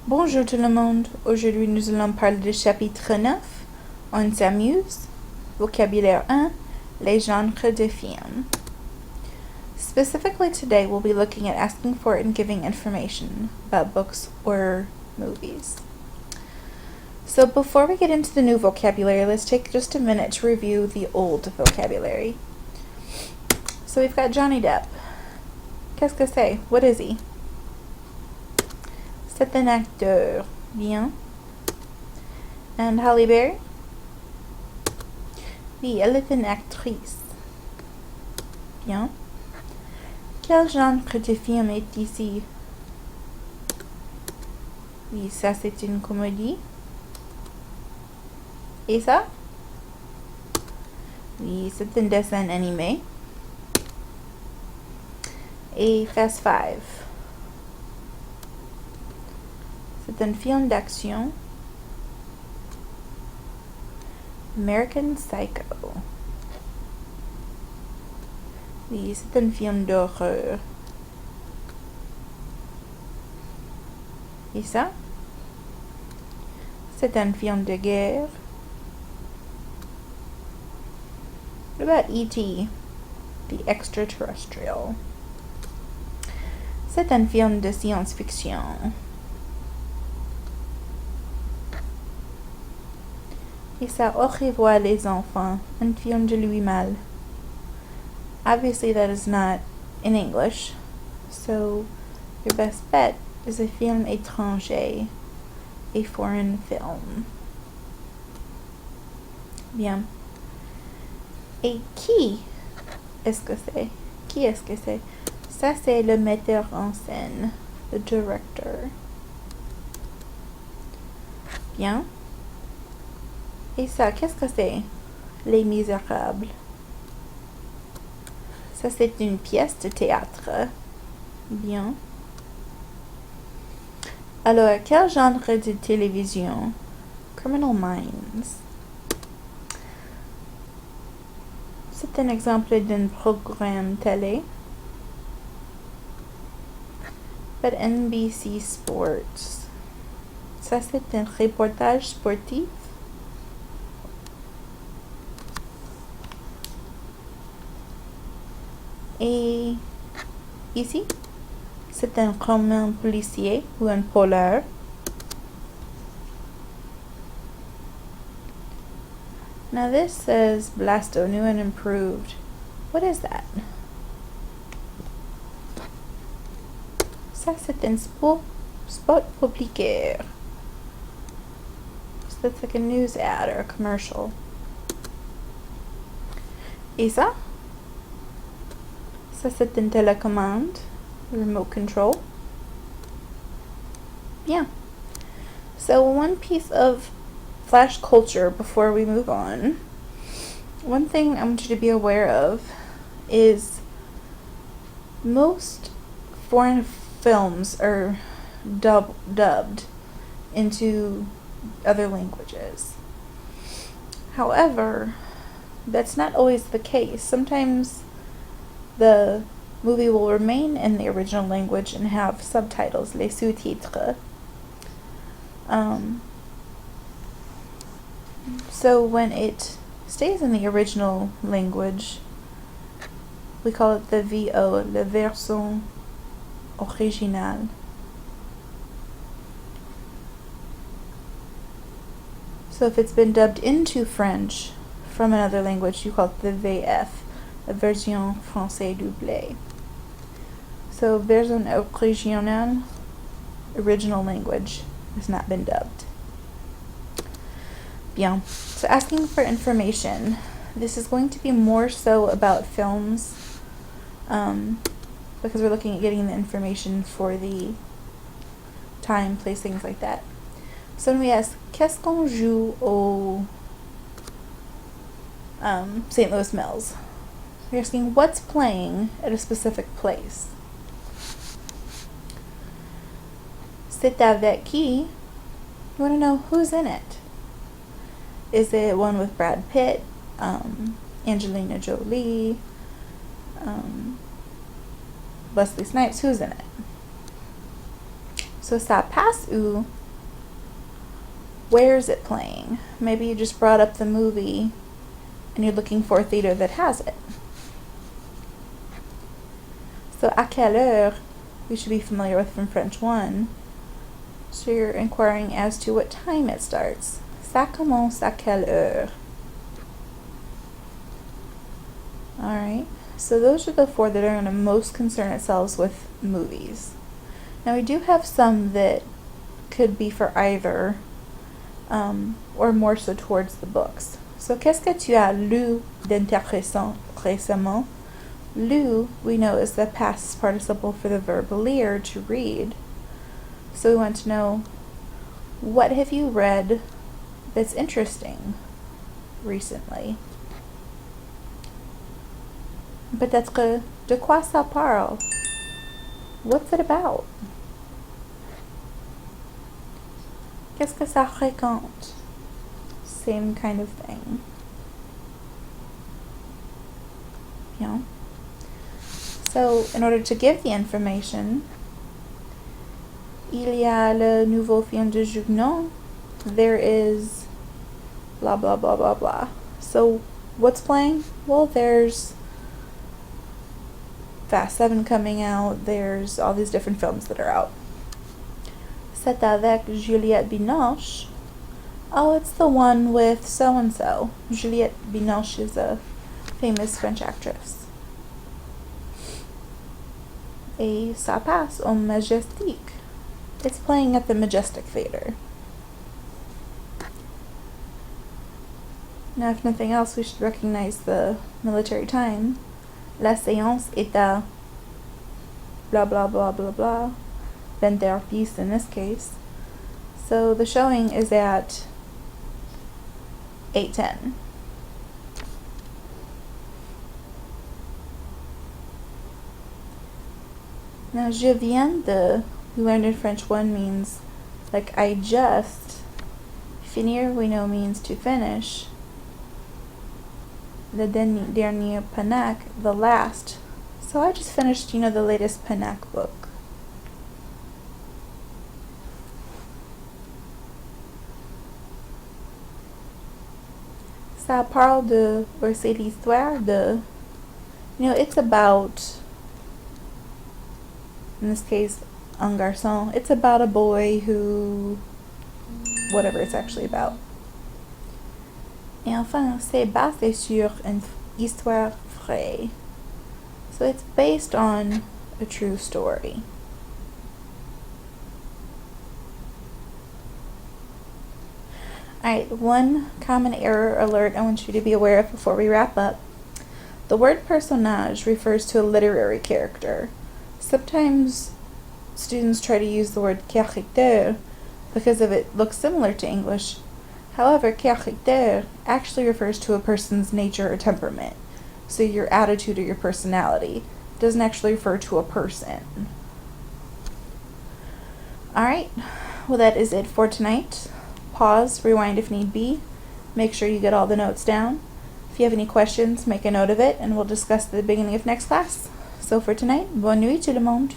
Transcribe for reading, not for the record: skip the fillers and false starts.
Bonjour tout le monde. Aujourd'hui, nous allons parler du chapitre 9. On s'amuse. Vocabulaire 1. Les genres de films. Specifically today, we'll be looking at asking for and giving information about books or movies. So before we get into the new vocabulary, let's take just a minute to review the old vocabulary. So we've got Johnny Depp. Qu'est-ce que c'est? What is he? C'est un acteur. Bien. And Halle Berry? Oui, elle est une actrice. Bien. Quel genre de film est ici? Oui, ça c'est une comédie. Et ça? Oui, c'est un dessin animé. Et Fast Five. C'est un film d'action. American Psycho. Oui, c'est un film d'horreur. Et ça? C'est un film de guerre. What about E.T., the extraterrestrial? C'est un film de science-fiction. Et ça, Au revoir les enfants, un film de Louis Malle. Obviously that is not in English, so your best bet is a film étranger, a foreign film. Bien. Et qui est-ce que c'est? Qui est-ce que c'est? Ça, c'est le metteur en scène, the director. Bien. Et ça, qu'est-ce que c'est? Les Misérables. Ça, c'est une pièce de théâtre. Bien. Alors, quel genre de télévision? Criminal Minds. C'est un exemple d'un programme télé. But NBC Sports. Ça, c'est un reportage sportif. Et ici, c'est un roman policier ou un polar. Now this says Blasto, new and improved. What is that? Ça, c'est un spot publicitaire. So that's like a news ad or a commercial. Et ça? Ça, c'est une télécommande, remote control. Bien. So one piece of flash culture before we move on. One thing I want you to be aware of is most foreign films are dubbed into other languages. However, that's not always the case. Sometimes the movie will remain in the original language and have subtitles, les sous-titres. So when it stays in the original language, we call it the VO, le version originale. So if it's been dubbed into French from another language, you call it the VF, la version française doublée. So version originale, original language, has not been dubbed. Bien. So asking for information. This is going to be more so about films, because we're looking at getting the information for the time, place, things like that. So when we ask, qu'est-ce qu'on joue au St. Louis Mills? We're asking what's playing at a specific place. C'est avec qui? You want to know who's in it. Is it one with Brad Pitt, Angelina Jolie, Wesley Snipes? Who's in it? So So ça passe où? Where is it playing? Maybe you just brought up the movie and you're looking for a theater that has it. So à quelle heure, we should be familiar with from French 1. So you're inquiring as to what time it starts. Ça commence à quelle heure? Alright, so those are the 4 that are going to most concern themselves with movies. Now we do have some that could be for either, or more so towards the books. So qu'est-ce que tu as lu d'intéressant récemment? Lu, we know, is the past participle for the verb lire, to read. So we want to know, what have you read that's interesting recently? Peut-être, de quoi ça parle? What's it about? Qu'est-ce que ça raconte? Same kind of thing. Bien. So, in order to give the information, il y a le nouveau film de Jougnon. There is blah blah blah blah blah. So, what's playing? Well, there's Fast 7 coming out. There's all these different films that are out. C'est avec Juliette Binoche. Oh, it's the one with so-and-so. Juliette Binoche is a famous French actress. Et ça passe au Majestic. It's playing at the Majestic Theater. Now, if nothing else, we should recognize the military time. La séance est à blah blah blah blah blah. 20h10 in this case. So the showing is at 8:10. Now, je viens de, we learned in French 1 means like I just. Finir, we know, means to finish. The dernier panac, the last. So I just finished, the latest panac book. Ça parle de, or c'est l'histoire de, it's about, in this case, un garçon. It's about a boy who, whatever it's actually about. Et enfin, c'est basé sur une histoire vraie. So it's based on a true story. Alright, one common error alert I want you to be aware of before we wrap up. The word personnage refers to a literary character. Sometimes students try to use the word caractère because of it looks similar to English. However, caractère actually refers to a person's nature or temperament. So your attitude or your personality. It doesn't actually refer to a person. Alright, well that is it for tonight. Pause, rewind if need be. Make sure you get all the notes down. If you have any questions, make a note of it and we'll discuss at the beginning of next class. So for tonight, bonne nuit tout le monde.